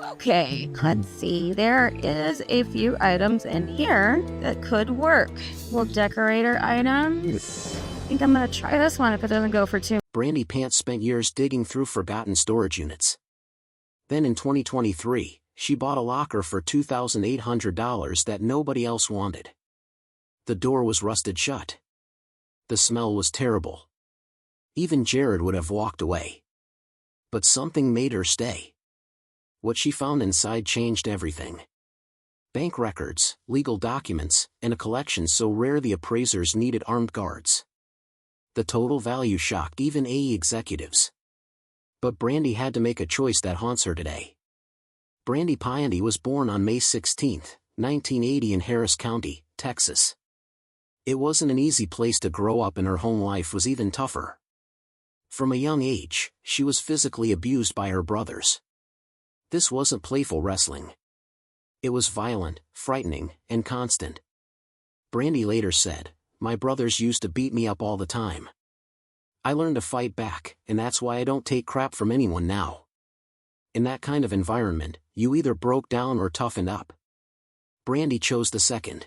Okay, let's see. There is a few items in here that could work. Little decorator items. I think I'm gonna try this one if it doesn't go for two. Brandi Passante spent years digging through forgotten storage units. Then in 2023, she bought a locker for $2,800 that nobody else wanted. The door was rusted shut. The smell was terrible. Even Jared would have walked away. But something made her stay. What she found inside changed everything. Bank records, legal documents, and a collection so rare the appraisers needed armed guards. The total value shocked even AE executives. But Brandi had to make a choice that haunts her today. Brandi Passante was born on May 16, 1980 in Harris County, Texas. It wasn't an easy place to grow up, and her home life was even tougher. From a young age, she was physically abused by her brothers. This wasn't playful wrestling. It was violent, frightening, and constant. Brandi later said, "My brothers used to beat me up all the time. I learned to fight back, and that's why I don't take crap from anyone now." In that kind of environment, you either broke down or toughened up. Brandi chose the second.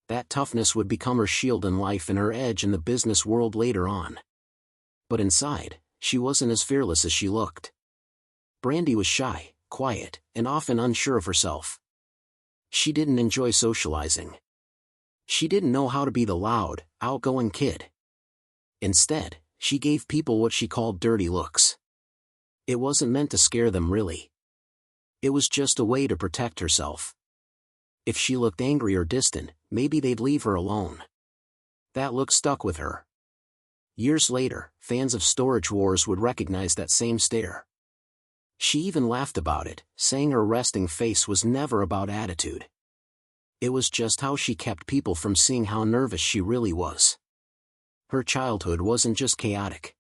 That toughness would become her shield in life and her edge in the business world later on. But inside, she wasn't as fearless as she looked. Brandi was shy, quiet, and often unsure of herself. She didn't enjoy socializing. She didn't know how to be the loud, outgoing kid. Instead, she gave people what she called dirty looks. It wasn't meant to scare them, really. It was just a way to protect herself. If she looked angry or distant, maybe they'd leave her alone. That look stuck with her. Years later, fans of Storage Wars would recognize that same stare. She even laughed about it, saying her resting face was never about attitude. It was just how she kept people from seeing how nervous she really was. Her childhood wasn't just chaotic.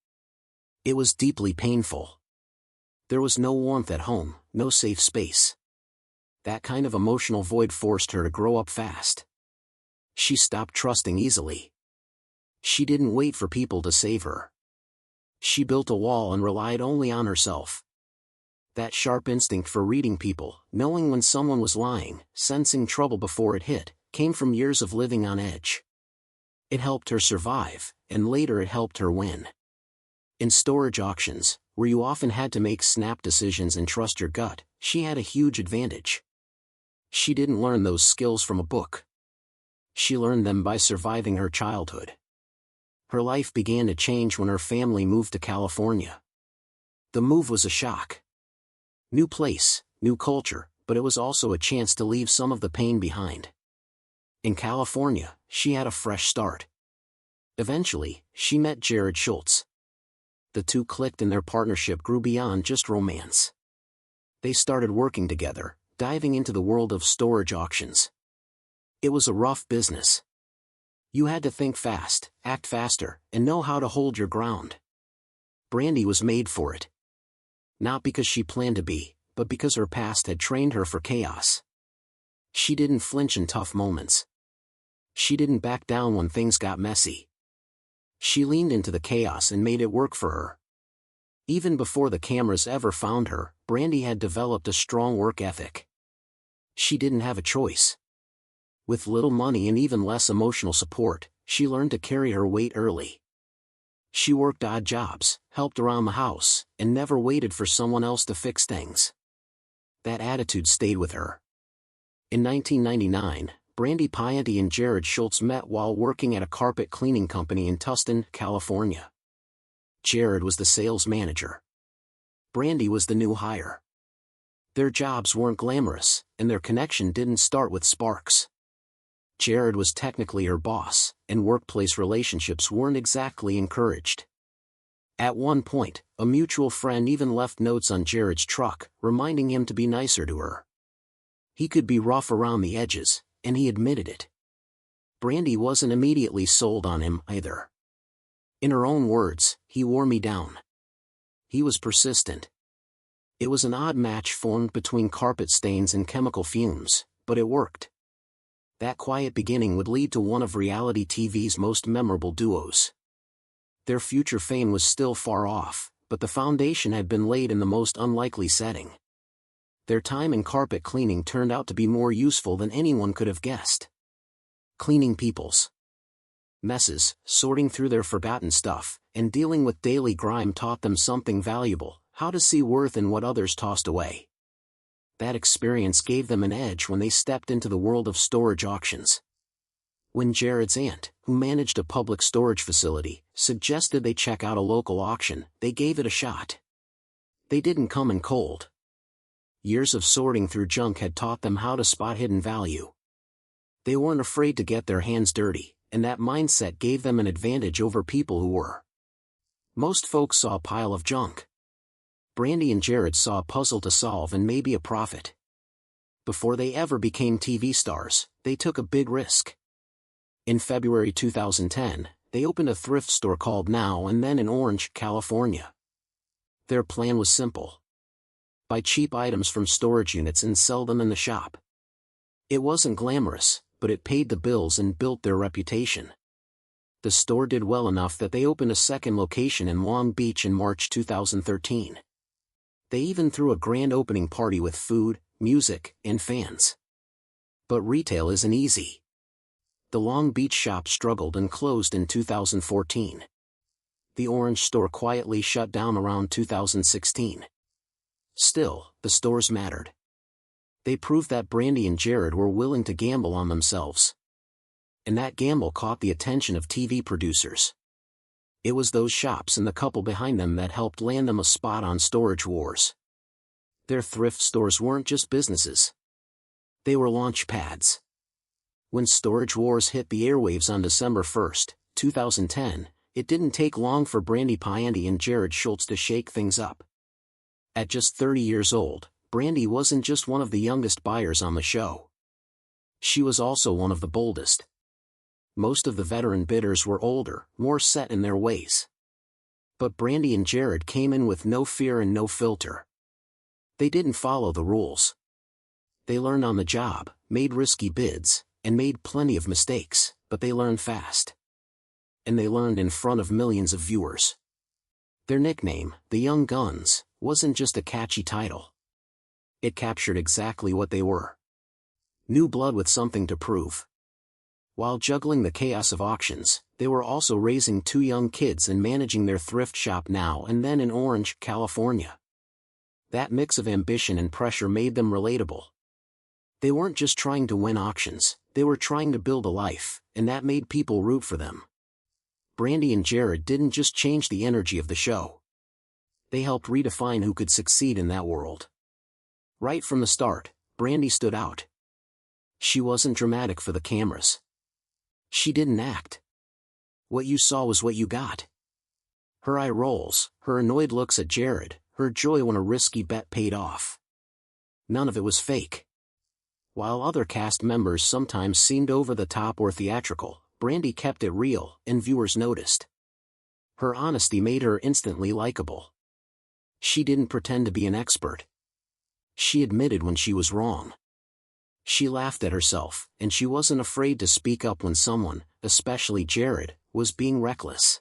It was deeply painful. There was no warmth at home, no safe space. That kind of emotional void forced her to grow up fast. She stopped trusting easily. She didn't wait for people to save her. She built a wall and relied only on herself. That sharp instinct for reading people, knowing when someone was lying, sensing trouble before it hit, came from years of living on edge. It helped her survive, and later it helped her win. In storage auctions, where you often had to make snap decisions and trust your gut, she had a huge advantage. She didn't learn those skills from a book. She learned them by surviving her childhood. Her life began to change when her family moved to California. The move was a shock. New place, new culture, but it was also a chance to leave some of the pain behind. In California, she had a fresh start. Eventually, she met Jared Schultz. The two clicked and their partnership grew beyond just romance. They started working together, diving into the world of storage auctions. It was a rough business. You had to think fast, act faster, and know how to hold your ground. Brandi was made for it. Not because she planned to be, but because her past had trained her for chaos. She didn't flinch in tough moments. She didn't back down when things got messy. She leaned into the chaos and made it work for her. Even before the cameras ever found her, Brandi had developed a strong work ethic. She didn't have a choice. With little money and even less emotional support, she learned to carry her weight early. She worked odd jobs, helped around the house, and never waited for someone else to fix things. That attitude stayed with her. In 1999, Brandi Passante and Jared Schultz met while working at a carpet cleaning company in Tustin, California. Jared was the sales manager. Brandi was the new hire. Their jobs weren't glamorous, and their connection didn't start with sparks. Jared was technically her boss, and workplace relationships weren't exactly encouraged. At one point, a mutual friend even left notes on Jared's truck, reminding him to be nicer to her. He could be rough around the edges, and he admitted it. Brandi wasn't immediately sold on him either. In her own words, "He wore me down." He was persistent. It was an odd match formed between carpet stains and chemical fumes, but it worked. That quiet beginning would lead to one of reality TV's most memorable duos. Their future fame was still far off, but the foundation had been laid in the most unlikely setting. Their time in carpet cleaning turned out to be more useful than anyone could have guessed. Cleaning people's messes, sorting through their forgotten stuff, and dealing with daily grime taught them something valuable: how to see worth in what others tossed away. That experience gave them an edge when they stepped into the world of storage auctions. When Jared's aunt, who managed a public storage facility, suggested they check out a local auction, they gave it a shot. They didn't come in cold. Years of sorting through junk had taught them how to spot hidden value. They weren't afraid to get their hands dirty, and that mindset gave them an advantage over people who were. Most folks saw a pile of junk. Brandi and Jared saw a puzzle to solve and maybe a profit. Before they ever became TV stars, they took a big risk. In February 2010, they opened a thrift store called Now and Then in Orange, California. Their plan was simple: buy cheap items from storage units and sell them in the shop. It wasn't glamorous, but it paid the bills and built their reputation. The store did well enough that they opened a second location in Long Beach in March 2013. They even threw a grand opening party with food, music, and fans. But retail isn't easy. The Long Beach shop struggled and closed in 2014. The Orange store quietly shut down around 2016. Still, the stores mattered. They proved that Brandi and Jared were willing to gamble on themselves. And that gamble caught the attention of TV producers. It was those shops and the couple behind them that helped land them a spot on Storage Wars. Their thrift stores weren't just businesses. They were launch pads. When Storage Wars hit the airwaves on December 1, 2010, it didn't take long for Brandi Passante and Jared Schultz to shake things up. At just 30 years old, Brandi wasn't just one of the youngest buyers on the show. She was also one of the boldest. Most of the veteran bidders were older, more set in their ways. But Brandi and Jared came in with no fear and no filter. They didn't follow the rules. They learned on the job, made risky bids, and made plenty of mistakes, but they learned fast. And they learned in front of millions of viewers. Their nickname, the Young Guns, wasn't just a catchy title. It captured exactly what they were. New blood with something to prove. While juggling the chaos of auctions, they were also raising two young kids and managing their thrift shop Now and Then in Orange, California. That mix of ambition and pressure made them relatable. They weren't just trying to win auctions, they were trying to build a life, and that made people root for them. Brandi and Jared didn't just change the energy of the show. They helped redefine who could succeed in that world. Right from the start, Brandi stood out. She wasn't dramatic for the cameras. She didn't act. What you saw was what you got. Her eye rolls, her annoyed looks at Jared, her joy when a risky bet paid off. None of it was fake. While other cast members sometimes seemed over the top or theatrical, Brandi kept it real, and viewers noticed. Her honesty made her instantly likable. She didn't pretend to be an expert. She admitted when she was wrong. She laughed at herself, and she wasn't afraid to speak up when someone, especially Jared, was being reckless.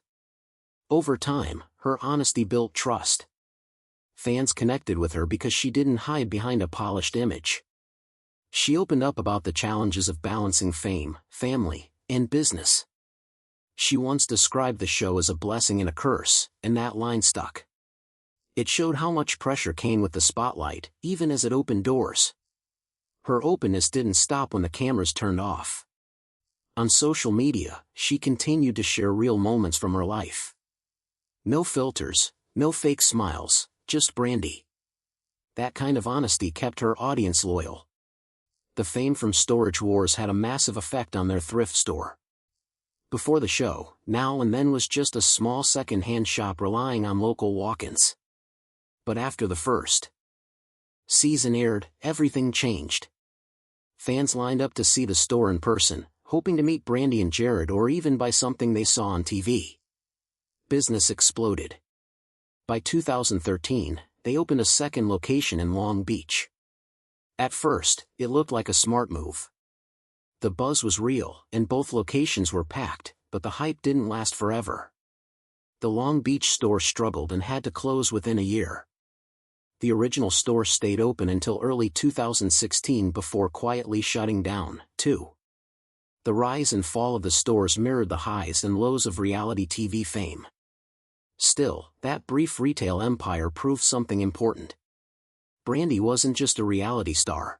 Over time, her honesty built trust. Fans connected with her because she didn't hide behind a polished image. She opened up about the challenges of balancing fame, family, and business. She once described the show as a blessing and a curse, and that line stuck. It showed how much pressure came with the spotlight, even as it opened doors. Her openness didn't stop when the cameras turned off. On social media, she continued to share real moments from her life. No filters, no fake smiles, just Brandi. That kind of honesty kept her audience loyal. The fame from Storage Wars had a massive effect on their thrift store. Before the show, Now and Then was just a small second-hand shop relying on local walk-ins. But after the first season aired, everything changed. Fans lined up to see the store in person, hoping to meet Brandi and Jared or even buy something they saw on TV. Business exploded. By 2013, they opened a second location in Long Beach. At first, it looked like a smart move. The buzz was real, and both locations were packed, but the hype didn't last forever. The Long Beach store struggled and had to close within a year. The original store stayed open until early 2016 before quietly shutting down, too. The rise and fall of the stores mirrored the highs and lows of reality TV fame. Still, that brief retail empire proved something important. Brandi wasn't just a reality star.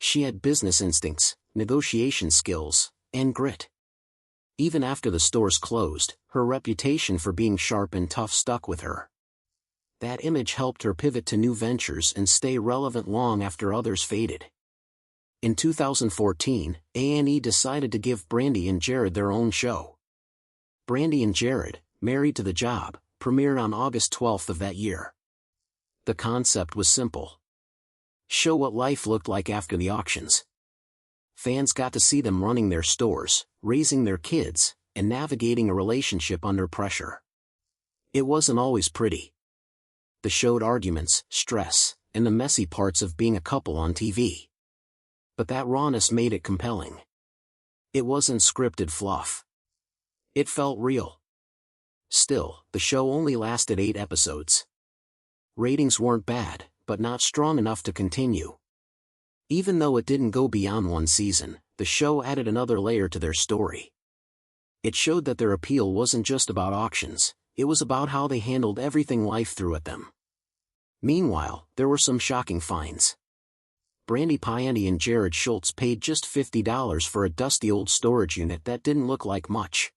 She had business instincts, negotiation skills, and grit. Even after the stores closed, her reputation for being sharp and tough stuck with her. That image helped her pivot to new ventures and stay relevant long after others faded. In 2014, A&E decided to give Brandi and Jared their own show. Brandi and Jared, Married to the Job, premiered on August 12 of that year. The concept was simple. Show what life looked like after the auctions. Fans got to see them running their stores, raising their kids, and navigating a relationship under pressure. It wasn't always pretty. They showed arguments, stress, and the messy parts of being a couple on TV. But that rawness made it compelling. It wasn't scripted fluff. It felt real. Still, the show only lasted 8 episodes. Ratings weren't bad, but not strong enough to continue. Even though it didn't go beyond 1 season, the show added another layer to their story. It showed that their appeal wasn't just about auctions, it was about how they handled everything life threw at them. Meanwhile, there were some shocking finds. Brandi Passante and Jared Schultz paid just $50 for a dusty old storage unit that didn't look like much.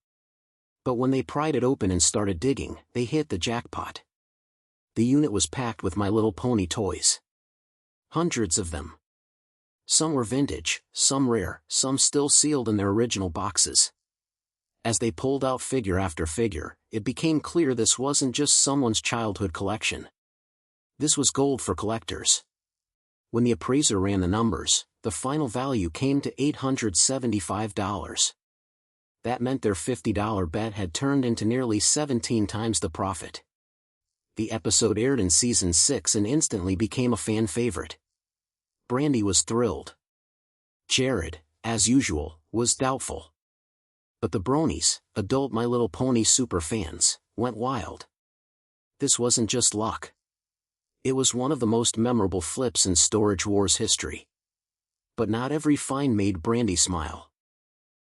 But when they pried it open and started digging, they hit the jackpot. The unit was packed with My Little Pony toys. Hundreds of them. Some were vintage, some rare, some still sealed in their original boxes. As they pulled out figure after figure, it became clear this wasn't just someone's childhood collection. This was gold for collectors. When the appraiser ran the numbers, the final value came to $875. That meant their $50 bet had turned into nearly 17 times the profit. The episode aired in season 6 and instantly became a fan favorite. Brandi was thrilled. Jared, as usual, was doubtful. But the bronies, adult My Little Pony super fans, went wild. This wasn't just luck. It was one of the most memorable flips in Storage Wars history. But not every find made Brandi smile.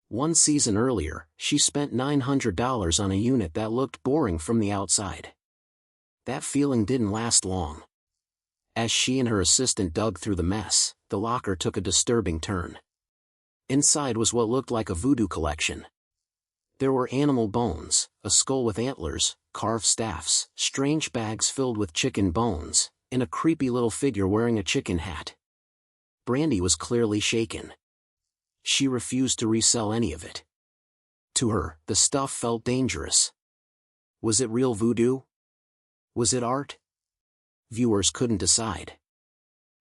1 season earlier, she spent $900 on a unit that looked boring from the outside. That feeling didn't last long. As she and her assistant dug through the mess, the locker took a disturbing turn. Inside was what looked like a voodoo collection. There were animal bones, a skull with antlers, carved staffs, strange bags filled with chicken bones, and a creepy little figure wearing a chicken hat. Brandi was clearly shaken. She refused to resell any of it. To her, the stuff felt dangerous. Was it real voodoo? Was it art? Viewers couldn't decide.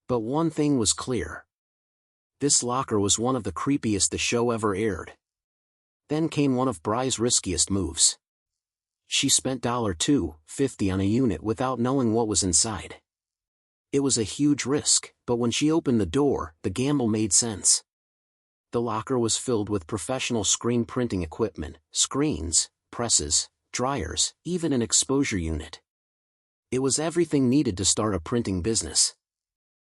But one thing was clear. This locker was one of the creepiest the show ever aired. Then came one of Bry's riskiest moves. She spent $2.50 on a unit without knowing what was inside. It was a huge risk, but when she opened the door, the gamble made sense. The locker was filled with professional screen printing equipment, screens, presses, dryers, even an exposure unit. It was everything needed to start a printing business.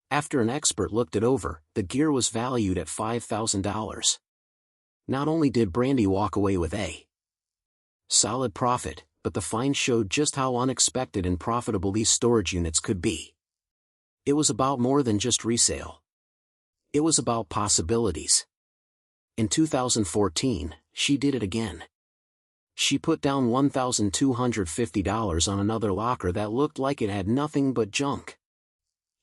After an expert looked it over, the gear was valued at $5,000. Not only did Brandi walk away with a solid profit, but the find showed just how unexpected and profitable these storage units could be. It was about more than just resale. It was about possibilities. In 2014, she did it again. She put down $1,250 on another locker that looked like it had nothing but junk.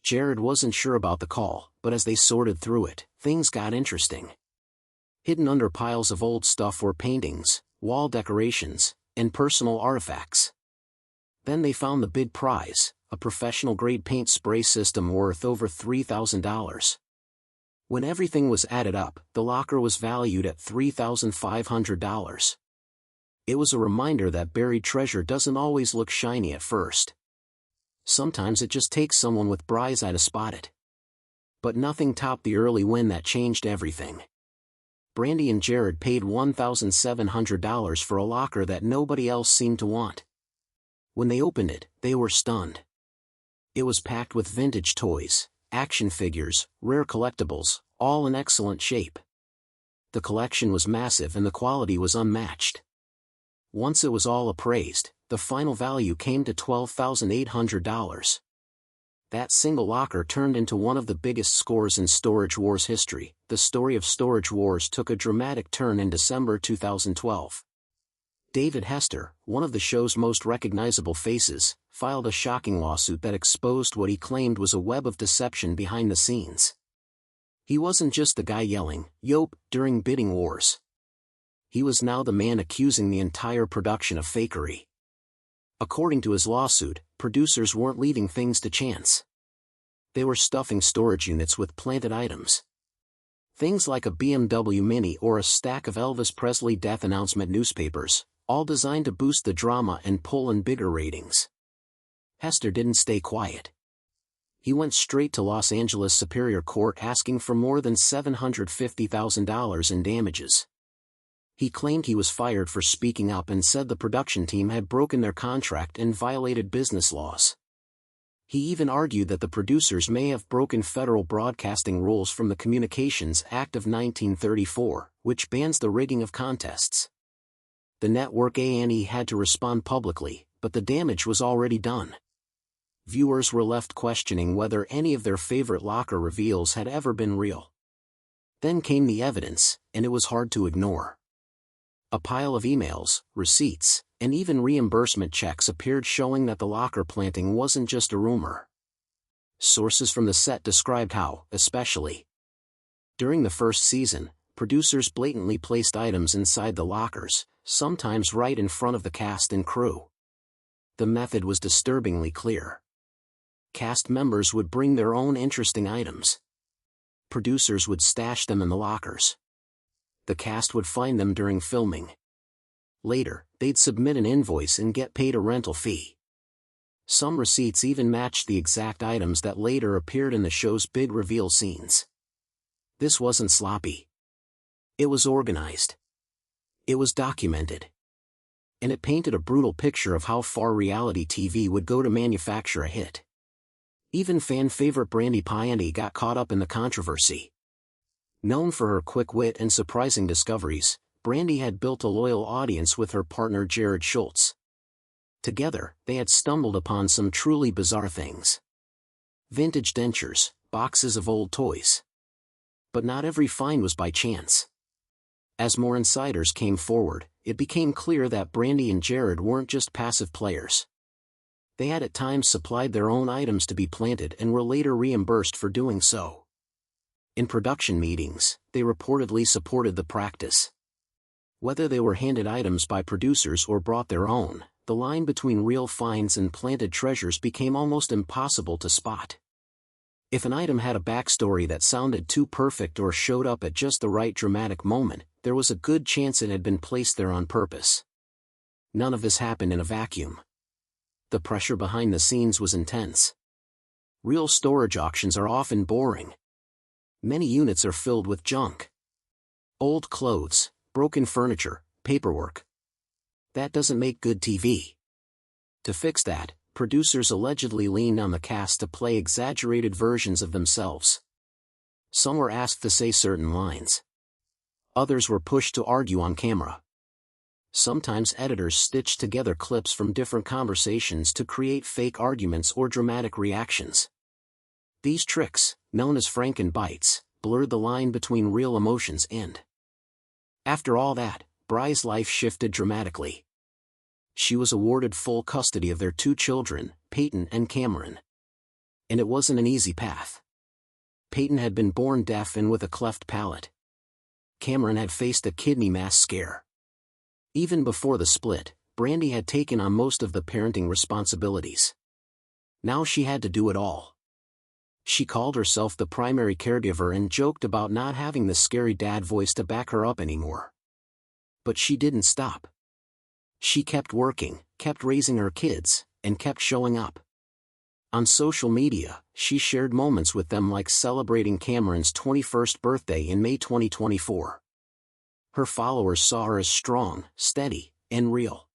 Jared wasn't sure about the call, but as they sorted through it, things got interesting. Hidden under piles of old stuff were paintings, wall decorations, and personal artifacts. Then they found the big prize, a professional-grade paint spray system worth over $3,000. When everything was added up, the locker was valued at $3,500. It was a reminder that buried treasure doesn't always look shiny at first. Sometimes it just takes someone with Bry's eye to spot it. But nothing topped the early win that changed everything. Brandi and Jared paid $1,700 for a locker that nobody else seemed to want. When they opened it, they were stunned. It was packed with vintage toys, action figures, rare collectibles, all in excellent shape. The collection was massive and the quality was unmatched. Once it was all appraised, the final value came to $12,800. That single locker turned into one of the biggest scores in Storage Wars history. The story of Storage Wars took a dramatic turn in December 2012. David Hester, one of the show's most recognizable faces, filed a shocking lawsuit that exposed what he claimed was a web of deception behind the scenes. He wasn't just the guy yelling, "Yope," during bidding wars. He was now the man accusing the entire production of fakery. According to his lawsuit, producers weren't leaving things to chance. They were stuffing storage units with planted items. Things like a BMW Mini or a stack of Elvis Presley death announcement newspapers, all designed to boost the drama and pull in bigger ratings. Hester didn't stay quiet. He went straight to Los Angeles Superior Court asking for more than $750,000 in damages. He claimed he was fired for speaking up and said the production team had broken their contract and violated business laws. He even argued that the producers may have broken federal broadcasting rules from the Communications Act of 1934, which bans the rigging of contests. The network A&E had to respond publicly, but the damage was already done. Viewers were left questioning whether any of their favorite locker reveals had ever been real. Then came the evidence, and it was hard to ignore. A pile of emails, receipts, and even reimbursement checks appeared showing that the locker planting wasn't just a rumor. Sources from the set described how, especially during the first season, producers blatantly placed items inside the lockers, sometimes right in front of the cast and crew. The method was disturbingly clear. Cast members would bring their own interesting items. Producers would stash them in the lockers. The cast would find them during filming. Later, they'd submit an invoice and get paid a rental fee. Some receipts even matched the exact items that later appeared in the show's big reveal scenes. This wasn't sloppy. It was organized. It was documented. And it painted a brutal picture of how far reality TV would go to manufacture a hit. Even fan favorite Brandi Passante got caught up in the controversy. Known for her quick wit and surprising discoveries, Brandi had built a loyal audience with her partner Jared Schultz. Together, they had stumbled upon some truly bizarre things. Vintage dentures, boxes of old toys. But not every find was by chance. As more insiders came forward, it became clear that Brandi and Jared weren't just passive players. They had at times supplied their own items to be planted and were later reimbursed for doing so. In production meetings, they reportedly supported the practice. Whether they were handed items by producers or brought their own, the line between real finds and planted treasures became almost impossible to spot. If an item had a backstory that sounded too perfect or showed up at just the right dramatic moment, there was a good chance it had been placed there on purpose. None of this happened in a vacuum. The pressure behind the scenes was intense. Real storage auctions are often boring. Many units are filled with junk. Old clothes, broken furniture, paperwork. That doesn't make good TV. To fix that, producers allegedly leaned on the cast to play exaggerated versions of themselves. Some were asked to say certain lines. Others were pushed to argue on camera. Sometimes editors stitched together clips from different conversations to create fake arguments or dramatic reactions. These tricks, known as Frankenbites, blurred the line between real emotions and. After all that, Bry's life shifted dramatically. She was awarded full custody of their two children, Peyton and Cameron. And it wasn't an easy path. Peyton had been born deaf and with a cleft palate. Cameron had faced a kidney mass scare. Even before the split, Brandi had taken on most of the parenting responsibilities. Now she had to do it all. She called herself the primary caregiver and joked about not having the scary dad voice to back her up anymore. But she didn't stop. She kept working, kept raising her kids, and kept showing up. On social media, she shared moments with them like celebrating Cameron's 21st birthday in May 2024. Her followers saw her as strong, steady, and real.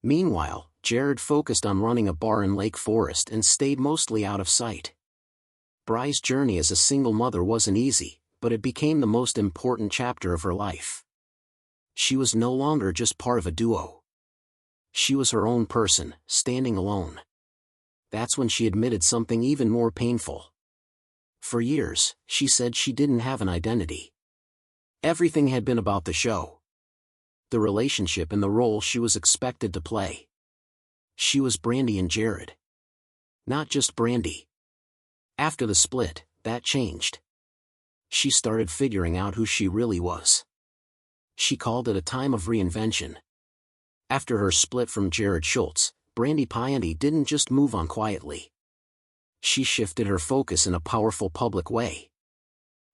Meanwhile, Jared focused on running a bar in Lake Forest and stayed mostly out of sight. Bry's journey as a single mother wasn't easy, but it became the most important chapter of her life. She was no longer just part of a duo. She was her own person, standing alone. That's when she admitted something even more painful. For years, she said she didn't have an identity. Everything had been about the show. The relationship and the role she was expected to play. She was Brandi and Jared. Not just Brandi. After the split, that changed. She started figuring out who she really was. She called it a time of reinvention. After her split from Jared Schultz, Brandi Passante didn't just move on quietly. She shifted her focus in a powerful public way.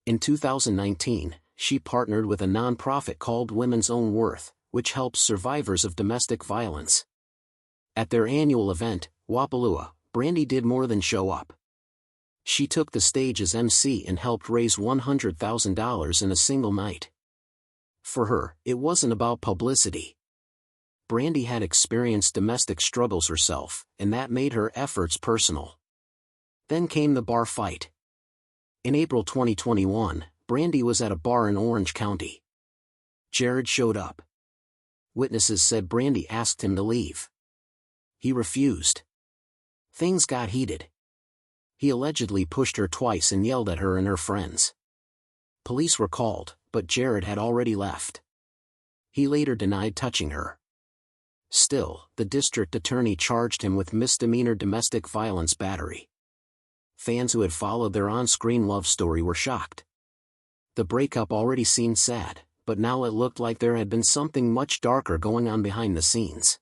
In 2019, she partnered with a nonprofit called Women's Own Worth, which helps survivors of domestic violence. At their annual event, Wapalua, Brandi did more than show up. She took the stage as MC and helped raise $100,000 in a single night. For her, it wasn't about publicity. Brandi had experienced domestic struggles herself, and that made her efforts personal. Then came the bar fight. In April 2021, Brandi was at a bar in Orange County. Jared showed up. Witnesses said Brandi asked him to leave. He refused. Things got heated. He allegedly pushed her twice and yelled at her and her friends. Police were called, but Jared had already left. He later denied touching her. Still, the district attorney charged him with misdemeanor domestic violence battery. Fans who had followed their on-screen love story were shocked. The breakup already seemed sad, but now it looked like there had been something much darker going on behind the scenes.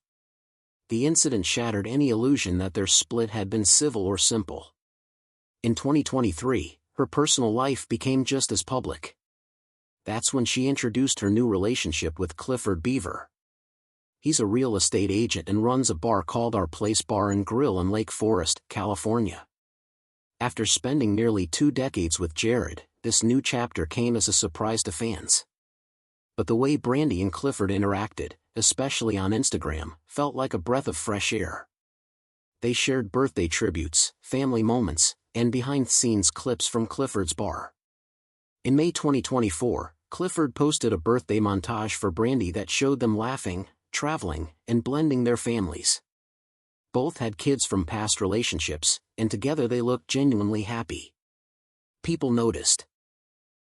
The incident shattered any illusion that their split had been civil or simple. In 2023, her personal life became just as public. That's when she introduced her new relationship with Clifford Beaver. He's a real estate agent and runs a bar called Our Place Bar and Grill in Lake Forest, California. After spending nearly 2 decades with Jared, this new chapter came as a surprise to fans. But the way Brandi and Clifford interacted, especially on Instagram, felt like a breath of fresh air. They shared birthday tributes, family moments, and behind-the-scenes clips from Clifford's bar. In May 2024, Clifford posted a birthday montage for Brandi that showed them laughing, traveling, and blending their families. Both had kids from past relationships, and together they looked genuinely happy. People noticed.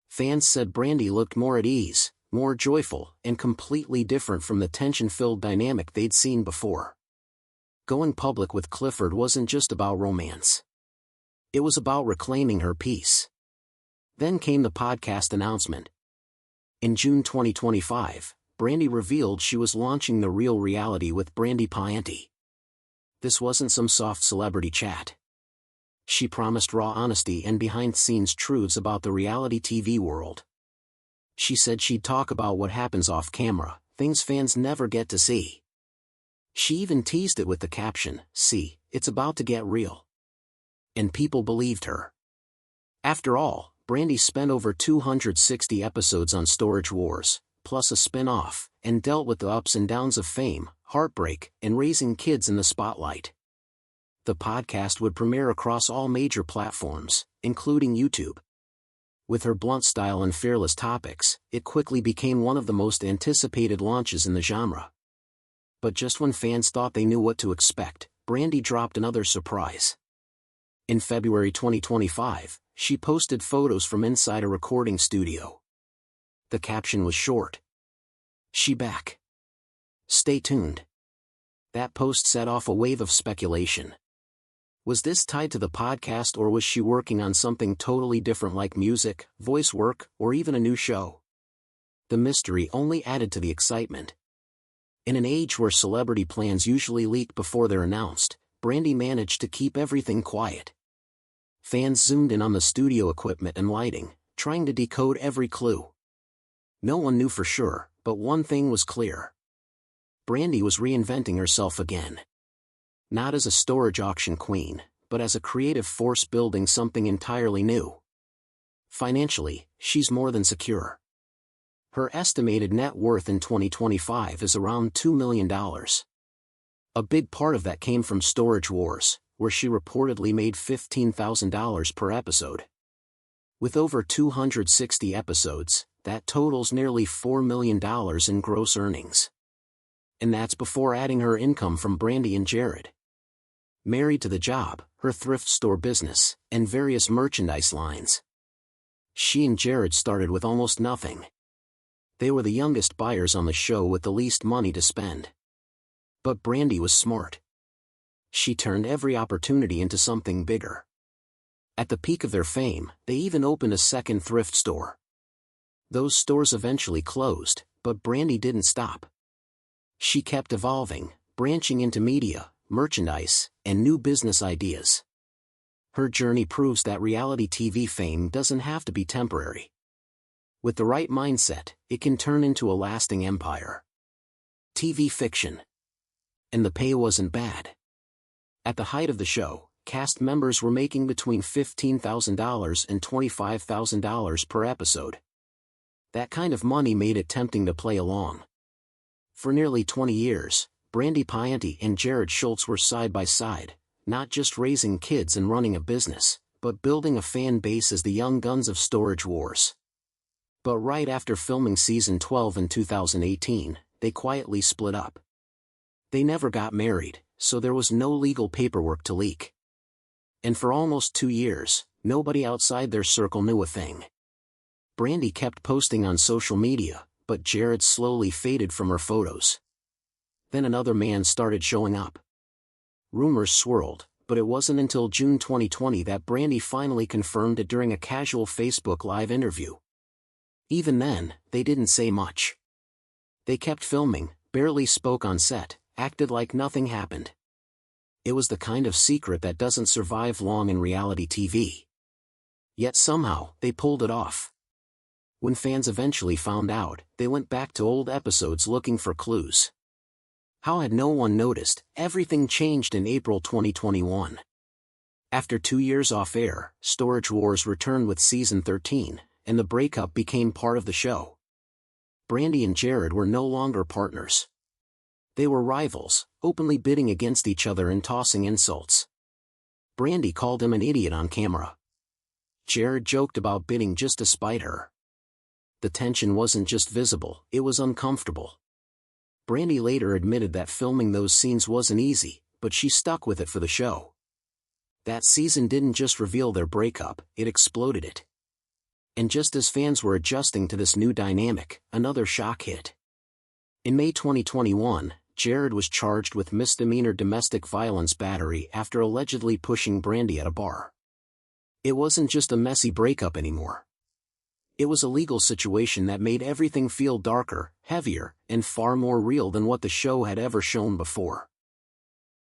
Fans said Brandi looked more at ease, more joyful, and completely different from the tension-filled dynamic they'd seen before. Going public with Clifford wasn't just about romance. It was about reclaiming her peace. Then came the podcast announcement. In June 2025, Brandi revealed she was launching The Real Reality with Brandi Passante. This wasn't some soft celebrity chat. She promised raw honesty and behind-the-scenes truths about the reality TV world. She said she'd talk about what happens off camera, things fans never get to see. She even teased it with the caption, "See, it's about to get real." And people believed her. After all, Brandi spent over 260 episodes on Storage Wars, plus a spin-off, and dealt with the ups and downs of fame, heartbreak, and raising kids in the spotlight. The podcast would premiere across all major platforms, including YouTube. With her blunt style and fearless topics, it quickly became one of the most anticipated launches in the genre. But just when fans thought they knew what to expect, Brandi dropped another surprise. In February 2025, she posted photos from inside a recording studio. The caption was short. "She back. Stay tuned." That post set off a wave of speculation. Was this tied to the podcast, or was she working on something totally different like music, voice work, or even a new show? The mystery only added to the excitement. In an age where celebrity plans usually leak before they're announced, Brandi managed to keep everything quiet. Fans zoomed in on the studio equipment and lighting, trying to decode every clue. No one knew for sure, but one thing was clear. Brandi was reinventing herself again. Not as a storage auction queen, but as a creative force building something entirely new. Financially, she's more than secure. Her estimated net worth in 2025 is around $2 million. A big part of that came from Storage Wars, where she reportedly made $15,000 per episode. With over 260 episodes, that totals nearly $4 million in gross earnings. And that's before adding her income from Brandi and Jared. Married to the job, her thrift store business, and various merchandise lines. She and Jared started with almost nothing. They were the youngest buyers on the show with the least money to spend. But Brandi was smart. She turned every opportunity into something bigger. At the peak of their fame, they even opened a second thrift store. Those stores eventually closed, but Brandi didn't stop. She kept evolving, branching into media, merchandise, and new business ideas. Her journey proves that reality TV fame doesn't have to be temporary. With the right mindset, it can turn into a lasting empire. TV fiction. And the pay wasn't bad. At the height of the show, cast members were making between $15,000 and $25,000 per episode. That kind of money made it tempting to play along. For nearly 20 years, Brandi Passante and Jared Schultz were side by side, not just raising kids and running a business, but building a fan base as the young guns of Storage Wars. But right after filming season 12 in 2018, they quietly split up. They never got married, so there was no legal paperwork to leak. And for almost 2 years, nobody outside their circle knew a thing. Brandi kept posting on social media, but Jared slowly faded from her photos. Then another man started showing up. Rumors swirled, but it wasn't until June 2020 that Brandi finally confirmed it during a casual Facebook Live interview. Even then, they didn't say much. They kept filming, barely spoke on set, acted like nothing happened. It was the kind of secret that doesn't survive long in reality TV. Yet somehow, they pulled it off. When fans eventually found out, they went back to old episodes looking for clues. How had no one noticed? Everything changed in April 2021. After 2 years off air, Storage Wars returned with season 13, and the breakup became part of the show. Brandi and Jared were no longer partners. They were rivals, openly bidding against each other and tossing insults. Brandi called him an idiot on camera. Jared joked about bidding just to spite her. The tension wasn't just visible, it was uncomfortable. Brandi later admitted that filming those scenes wasn't easy, but she stuck with it for the show. That season didn't just reveal their breakup, it exploded it. And just as fans were adjusting to this new dynamic, another shock hit. In May 2021, Jared was charged with misdemeanor domestic violence battery after allegedly pushing Brandi at a bar. It wasn't just a messy breakup anymore. It was a legal situation that made everything feel darker, heavier, and far more real than what the show had ever shown before.